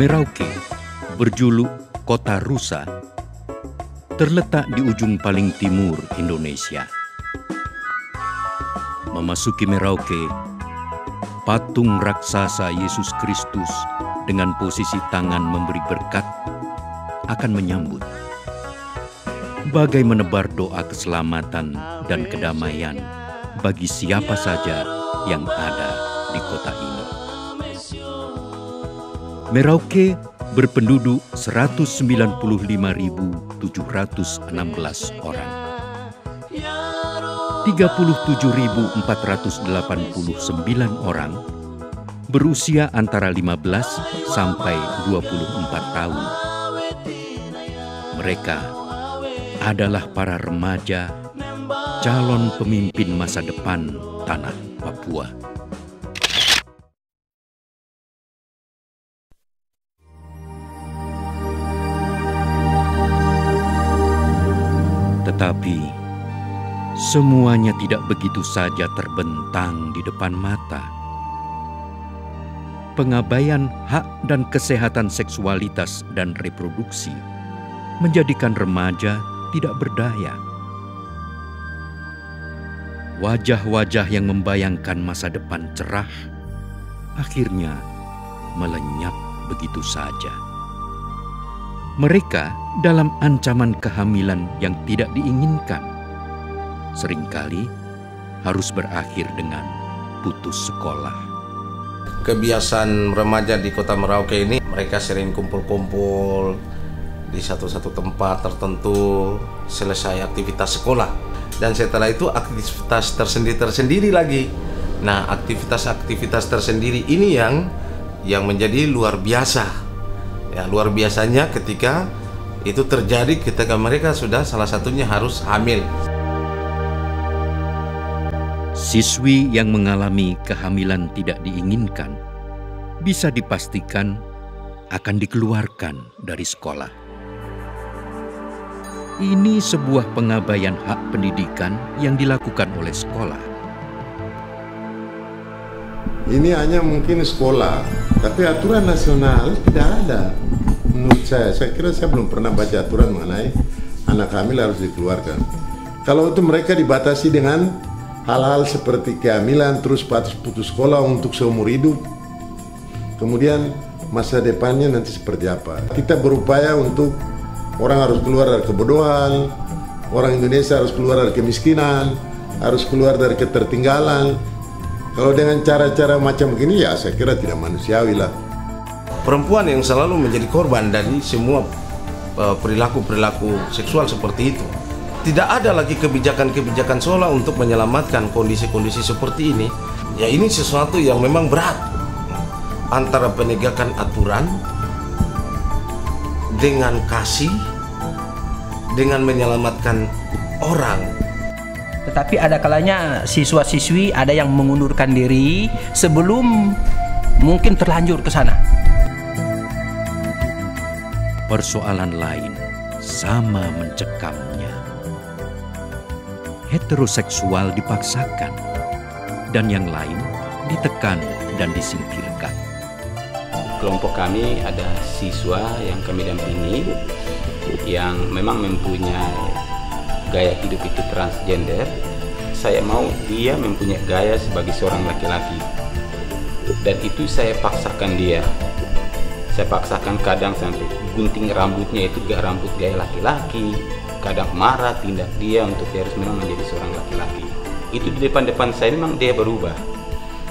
Merauke, berjuluk Kota Rusa, terletak di ujung paling timur Indonesia. Memasuki Merauke, patung raksasa Yesus Kristus dengan posisi tangan memberi berkat akan menyambut. Bagai menebar doa keselamatan dan kedamaian bagi siapa saja yang ada di kota ini. Merauke berpenduduk 195.716 orang. 37.489 orang berusia antara 15 sampai 24 tahun. Mereka adalah para remaja calon pemimpin masa depan tanah Papua. Tetapi semuanya tidak begitu saja terbentang di depan mata. Pengabaian hak dan kesehatan seksualitas dan reproduksi menjadikan remaja tidak berdaya. Wajah-wajah yang membayangkan masa depan cerah akhirnya melenyap begitu saja. Mereka dalam ancaman kehamilan yang tidak diinginkan, seringkali harus berakhir dengan putus sekolah. Kebiasaan remaja di kota Merauke ini, mereka sering kumpul-kumpul di satu tempat tertentu selesai aktivitas sekolah. Dan setelah itu aktivitas tersendiri lagi. Nah, aktivitas tersendiri ini yang menjadi luar biasa. Ya, luar biasanya ketika itu terjadi ketika mereka sudah salah satunya harus hamil. Siswi yang mengalami kehamilan tidak diinginkan bisa dipastikan akan dikeluarkan dari sekolah. Ini sebuah pengabaian hak pendidikan yang dilakukan oleh sekolah. Ini hanya mungkin sekolah, tapi aturan nasional tidak ada. Menurut saya kira saya belum pernah baca aturan mengenai anak hamil harus dikeluarkan. Kalau itu mereka dibatasi dengan hal-hal seperti kehamilan, terus putus sekolah untuk seumur hidup. Kemudian masa depannya nanti seperti apa. Kita berupaya untuk orang harus keluar dari kebodohan, orang Indonesia harus keluar dari kemiskinan, harus keluar dari ketertinggalan. Kalau dengan cara-cara macam begini ya saya kira tidak manusiawi lah. Perempuan yang selalu menjadi korban dari semua perilaku seksual seperti itu. Tidak ada lagi kebijakan-kebijakan seolah untuk menyelamatkan kondisi-kondisi seperti ini. Ya, ini sesuatu yang memang berat. Antara penegakan aturan dengan kasih, dengan menyelamatkan orang. Tetapi ada kalanya siswa-siswi ada yang mengundurkan diri sebelum mungkin terlanjur ke sana. Persoalan lain sama mencekamnya. Heteroseksual dipaksakan dan yang lain ditekan dan disingkirkan. Kelompok kami ada siswa yang kami dampingi yang memang mempunyai gaya hidup itu transgender. Saya mau dia mempunyai gaya sebagai seorang laki-laki, dan itu saya paksakan dia. Saya paksakan kadang sampai gunting rambutnya itu gak rambut gaya laki-laki. Kadang marah tindak dia untuk dia harus memang menjadi seorang laki-laki. Itu di depan-depan saya memang dia berubah.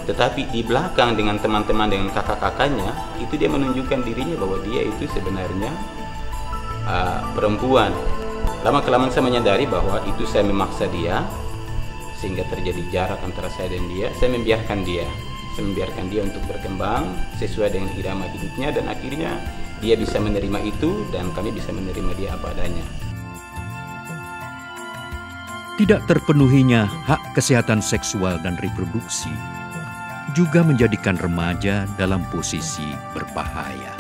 Tetapi di belakang dengan teman-teman, dengan kakak-kakaknya, itu dia menunjukkan dirinya bahwa dia itu sebenarnya perempuan. Lama-kelamaan saya menyadari bahwa itu saya memaksa dia, sehingga terjadi jarak antara saya dan dia. Saya membiarkan dia untuk berkembang sesuai dengan irama hidupnya, dan akhirnya dia bisa menerima itu dan kami bisa menerima dia apa adanya. Tidak terpenuhinya hak kesehatan seksual dan reproduksi juga menjadikan remaja dalam posisi berbahaya.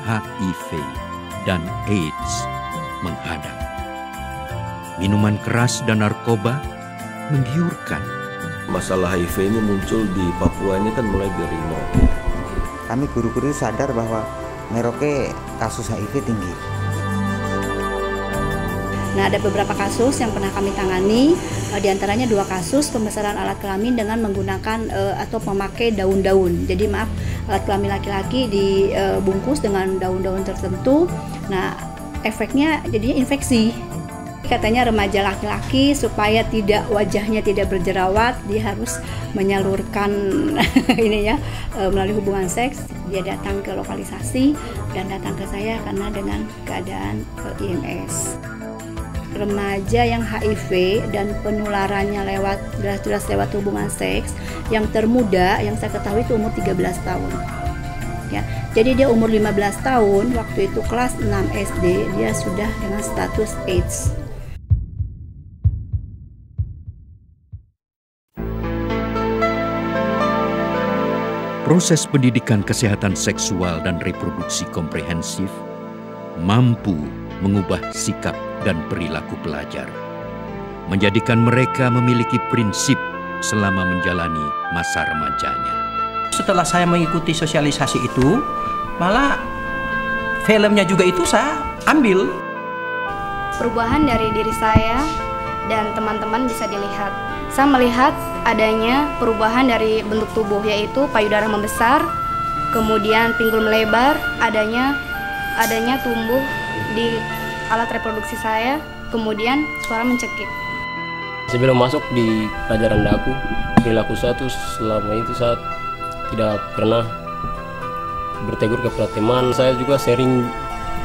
HIV dan AIDS menghadang. Minuman keras dan narkoba menggiurkan. Masalah HIV ini muncul di Papua ini kan mulai dari Merauke. kami guru-guru sadar bahwa Merauke kasus HIV tinggi. Nah, ada beberapa kasus yang pernah kami tangani, diantaranya 2 kasus pembesaran alat kelamin dengan menggunakan atau memakai daun-daun. Jadi maaf, alat kelamin laki-laki dibungkus dengan daun-daun tertentu. Nah, efeknya jadinya infeksi. Katanya remaja laki-laki supaya wajahnya tidak berjerawat, dia harus menyalurkan melalui hubungan seks. Dia datang ke lokalisasi dan datang ke saya karena dengan keadaan IMS. Remaja yang HIV dan penularannya jelas lewat hubungan seks, yang termuda yang saya ketahui itu umur 13 tahun. Ya, jadi dia umur 15 tahun, waktu itu kelas 6 SD, dia sudah dengan status AIDS. Proses pendidikan kesehatan seksual dan reproduksi komprehensif mampu mengubah sikap dan perilaku pelajar, menjadikan mereka memiliki prinsip selama menjalani masa remajanya. Setelah saya mengikuti sosialisasi itu, malah filmnya juga itu saya ambil. Perubahan dari diri saya dan teman-teman bisa dilihat. Saya melihat adanya perubahan dari bentuk tubuh, yaitu payudara membesar, kemudian pinggul melebar, adanya tumbuh di alat reproduksi saya, kemudian suara mencekik. Sebelum masuk di pelajaran daku, perilaku saya tuh selama itu saya tidak pernah bertegur kepada teman. Saya juga sering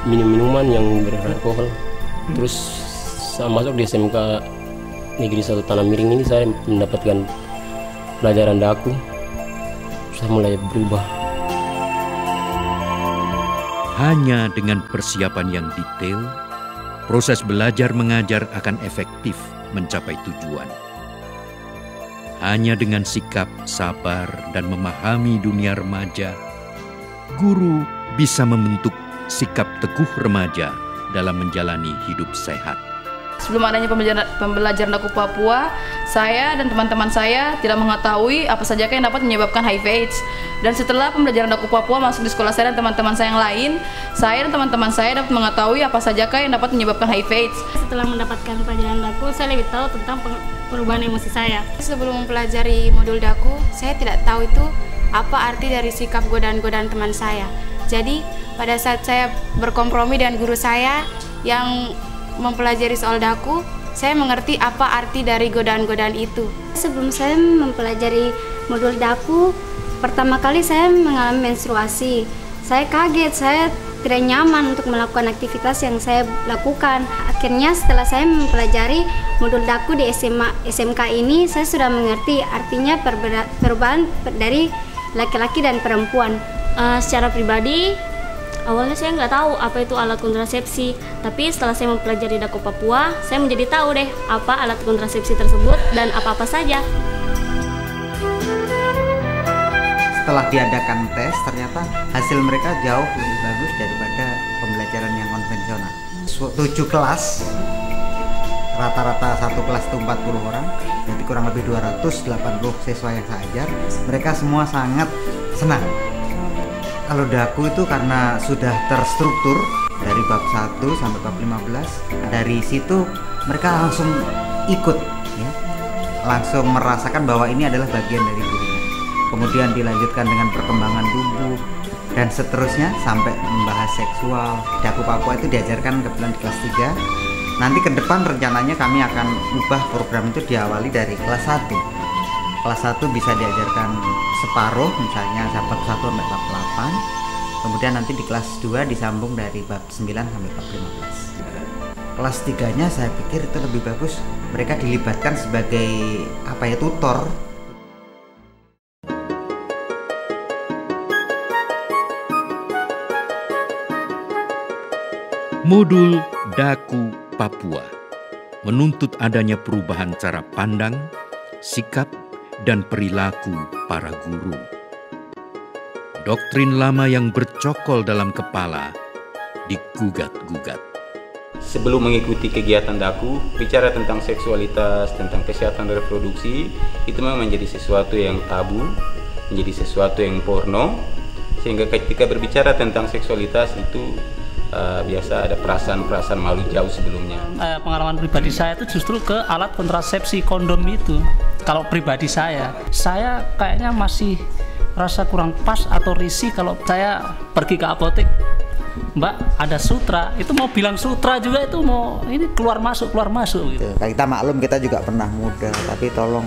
minum minuman yang beralkohol. Terus saya masuk di SMK Negeri 1 Tanah Miring ini, saya mendapatkan pelajaran daku. Saya mulai berubah. Hanya dengan persiapan yang detail, proses belajar mengajar akan efektif mencapai tujuan. Hanya dengan sikap sabar dan memahami dunia remaja, guru bisa membentuk sikap teguh remaja dalam menjalani hidup sehat. Sebelum adanya pembelajaran daku Papua, saya dan teman-teman saya tidak mengetahui apa saja yang dapat menyebabkan HIV/AIDS. Dan setelah pembelajaran daku Papua masuk di sekolah saya dan teman-teman saya yang lain, saya dan teman-teman saya dapat mengetahui apa saja yang dapat menyebabkan HIV/AIDS. Setelah mendapatkan pelajaran daku, saya lebih tahu tentang perubahan emosi saya. Sebelum mempelajari modul daku, saya tidak tahu itu apa arti dari sikap godaan-godaan teman saya. Jadi pada saat saya berkompromi dengan guru saya yang mempelajari soal daku, saya mengerti apa arti dari godaan-godaan itu. Sebelum saya mempelajari modul daku, pertama kali saya mengalami menstruasi. Saya kaget, saya tidak nyaman untuk melakukan aktivitas yang saya lakukan. Akhirnya setelah saya mempelajari modul daku di SMK ini, saya sudah mengerti artinya perubahan dari laki-laki dan perempuan. Secara pribadi, awalnya saya nggak tahu apa itu alat kontrasepsi, tapi setelah saya mempelajari daku Papua, saya menjadi tahu deh apa alat kontrasepsi tersebut dan apa-apa saja. Setelah diadakan tes, ternyata hasil mereka jauh lebih bagus daripada pembelajaran yang konvensional. 7 kelas, rata-rata satu kelas itu 40 orang, jadi kurang lebih 280 siswa yang saya ajar. Mereka semua sangat senang. Kalau daku itu karena sudah terstruktur dari bab 1 sampai bab 15, dari situ mereka langsung ikut, ya, langsung merasakan bahwa ini adalah bagian dari dirinya. Kemudian dilanjutkan dengan perkembangan tubuh dan seterusnya sampai membahas seksual. Daku Papua itu diajarkan kebetulan di kelas 3. Nanti ke depan rencananya kami akan ubah program itu diawali dari kelas 1. Kelas 1 bisa diajarkan separuh, misalnya bab 1 sampai bab 8. Kemudian nanti di kelas 2 disambung dari bab 9 sampai bab 15. Kelas 3-nya saya pikir itu lebih bagus. Mereka dilibatkan sebagai tutor. Modul Daku Papua menuntut adanya perubahan cara pandang, sikap, dan perilaku para guru. Doktrin lama yang bercokol dalam kepala digugat-gugat. Sebelum mengikuti kegiatan daku, bicara tentang seksualitas, tentang kesehatan reproduksi, itu memang menjadi sesuatu yang tabu, menjadi sesuatu yang porno, sehingga ketika berbicara tentang seksualitas itu biasa ada perasaan-perasaan malu jauh sebelumnya. Pengalaman pribadi saya itu justru ke alat kontrasepsi kondom itu. Kalau pribadi saya kayaknya masih rasa kurang pas atau risih kalau saya pergi ke apotek, Mbak ada sutra, itu mau bilang sutra juga itu mau ini keluar masuk gitu. Kita maklum kita juga pernah muda, tapi tolong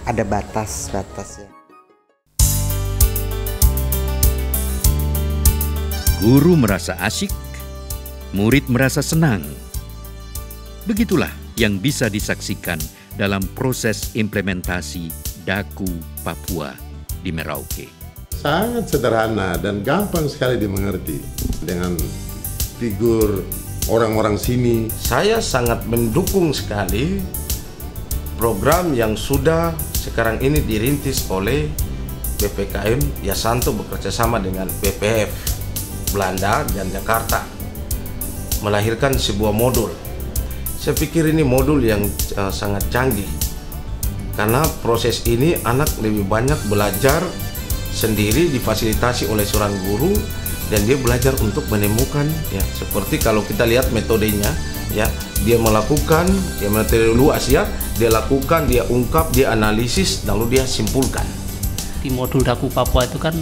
ada batas-batasnya. Guru merasa asyik, murid merasa senang. Begitulah yang bisa disaksikan dalam proses implementasi Daku Papua di Merauke. Sangat sederhana dan gampang sekali dimengerti dengan figur orang-orang sini. Saya sangat mendukung sekali program yang sudah sekarang ini dirintis oleh BPKM Yasanto bekerjasama dengan BPF Belanda dan Jakarta, melahirkan sebuah modul. Saya pikir ini modul yang sangat canggih karena proses ini anak lebih banyak belajar sendiri, difasilitasi oleh seorang guru, dan dia belajar untuk menemukan ya, seperti kalau kita lihat metodenya ya, dia melakukan ya, materi luas ya, dia lakukan, dia ungkap, dia analisis, lalu dia simpulkan. Di modul Daku Papua itu kan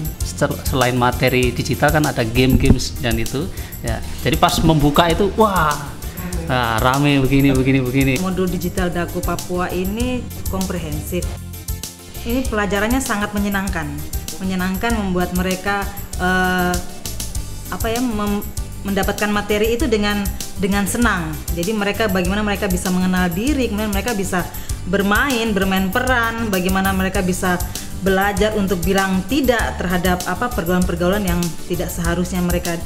selain materi digital kan ada game-games dan itu ya. Jadi pas membuka itu wah, rame begini. Modul digital Daku Papua ini komprehensif. Ini pelajarannya sangat menyenangkan membuat mereka mendapatkan materi itu dengan senang. Jadi bagaimana mereka bisa mengenal diri, kemudian mereka bisa bermain peran, bagaimana mereka bisa belajar untuk bilang tidak terhadap pergaulan-pergaulan yang tidak seharusnya mereka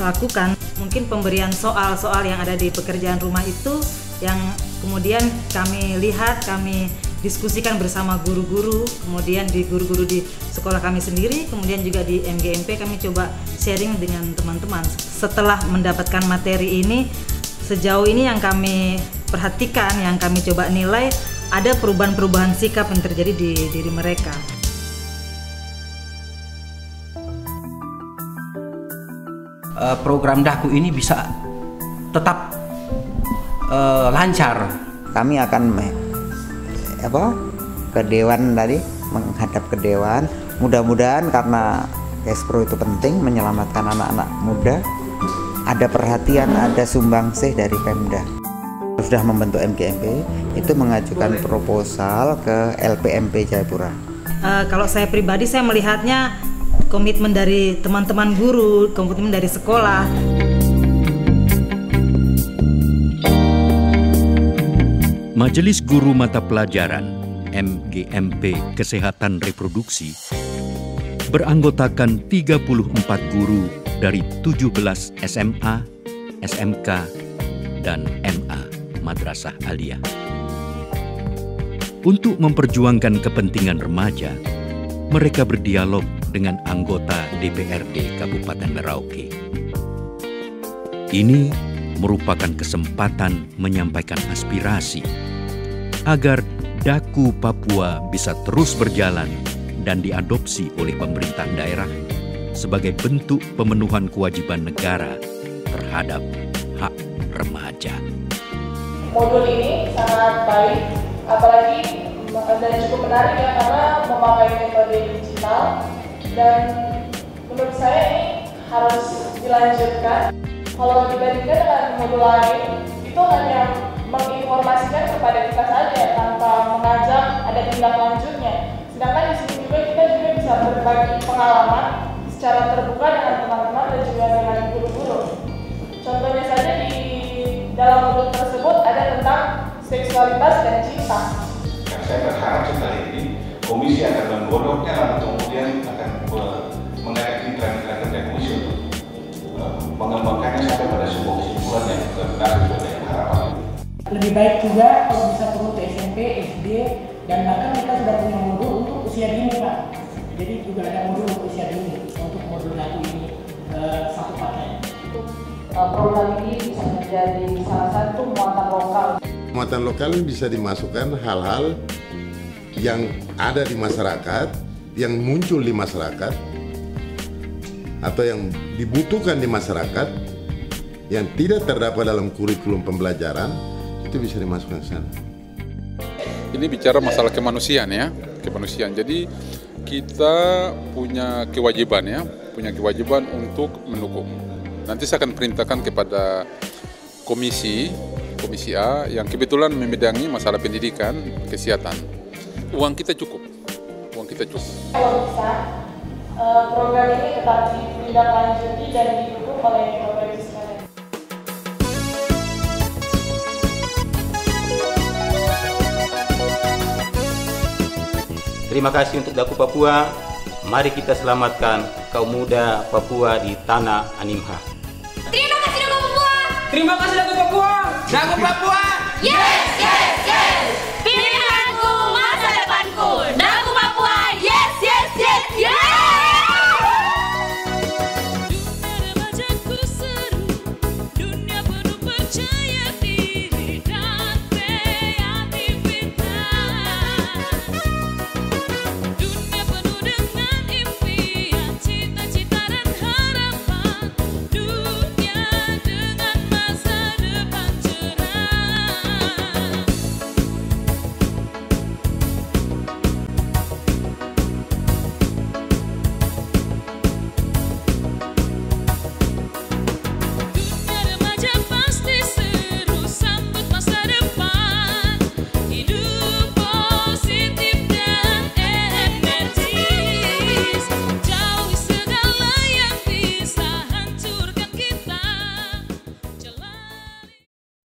lakukan. Mungkin pemberian soal-soal yang ada di pekerjaan rumah itu yang kemudian kami lihat, kami diskusikan bersama guru-guru, kemudian di guru-guru di sekolah kami sendiri, kemudian juga di MGMP kami coba sharing dengan teman-teman. Setelah mendapatkan materi ini, sejauh ini yang kami perhatikan, yang kami coba nilai, ada perubahan-perubahan sikap yang terjadi di diri mereka. Program Daku ini bisa tetap lancar. Kami akan ke dewan tadi, menghadap ke dewan. Mudah-mudahan karena Kespro itu penting menyelamatkan anak-anak muda, ada perhatian, ada sumbangsih dari Pemda. Sudah membentuk MGMP, itu mengajukan proposal ke LPMP Jayapura. Kalau saya pribadi, saya melihatnya komitmen dari teman-teman guru, komitmen dari sekolah. Majelis Guru Mata Pelajaran MGMP Kesehatan Reproduksi beranggotakan 34 guru dari 17 SMA, SMK, dan MA Madrasah Aliyah. Untuk memperjuangkan kepentingan remaja, mereka berdialog dengan anggota DPRD Kabupaten Merauke. Ini merupakan kesempatan menyampaikan aspirasi agar Daku Papua bisa terus berjalan dan diadopsi oleh pemerintah daerah sebagai bentuk pemenuhan kewajiban negara terhadap hak remaja. Modul ini sangat baik, apalagi dan cukup menarik ya, karena memakai metode digital, dan menurut saya ini harus dilanjutkan. Kalau dibandingkan dengan modul lain, itu hanya menginformasikan kepada kita saja tanpa mengajak ada tindak lanjutnya. Sedangkan di sini juga kita bisa berbagi pengalaman secara terbuka dengan teman-teman dan juga dengan guru-guru. Contohnya saja di dalam modul tersebut ada tentang seksualitas dan cinta. Saya berharap setelah ini komisi akan menggodoknya, lalu kemudian akan mengajak mitra-mitra kerja komisi untuk mengembangkannya sampai pada sebuah kesimpulan yang benar sesuai dengan harapan. Lebih baik juga kalau bisa turun ke SMP, SD, dan bahkan kita sudah punya modul untuk usia dini, Pak. Jadi juga ada modul untuk usia dini, untuk modul Daku ini satu paket. Program ini bisa menjadi salah satu muatan lokal. Muatan lokal bisa dimasukkan hal-hal yang ada di masyarakat, yang muncul di masyarakat, atau yang dibutuhkan di masyarakat yang tidak terdapat dalam kurikulum pembelajaran itu bisa dimasukkan ke sana. Ini bicara masalah kemanusiaan ya, kemanusiaan. Jadi kita punya kewajiban ya, untuk mendukung. Nanti saya akan perintahkan kepada komisi A yang kebetulan membidangi masalah pendidikan, kesehatan. Uang kita cukup. Kalau bisa, program ini tetap ditindaklanjuti dan didukung oleh Bapak Ibu sekalian. Terima kasih untuk Daku Papua. Mari kita selamatkan kaum muda Papua di tanah Animha. Terima kasih Daku Papua. Terima kasih Daku Papua. Daku Papua. Yes, yes.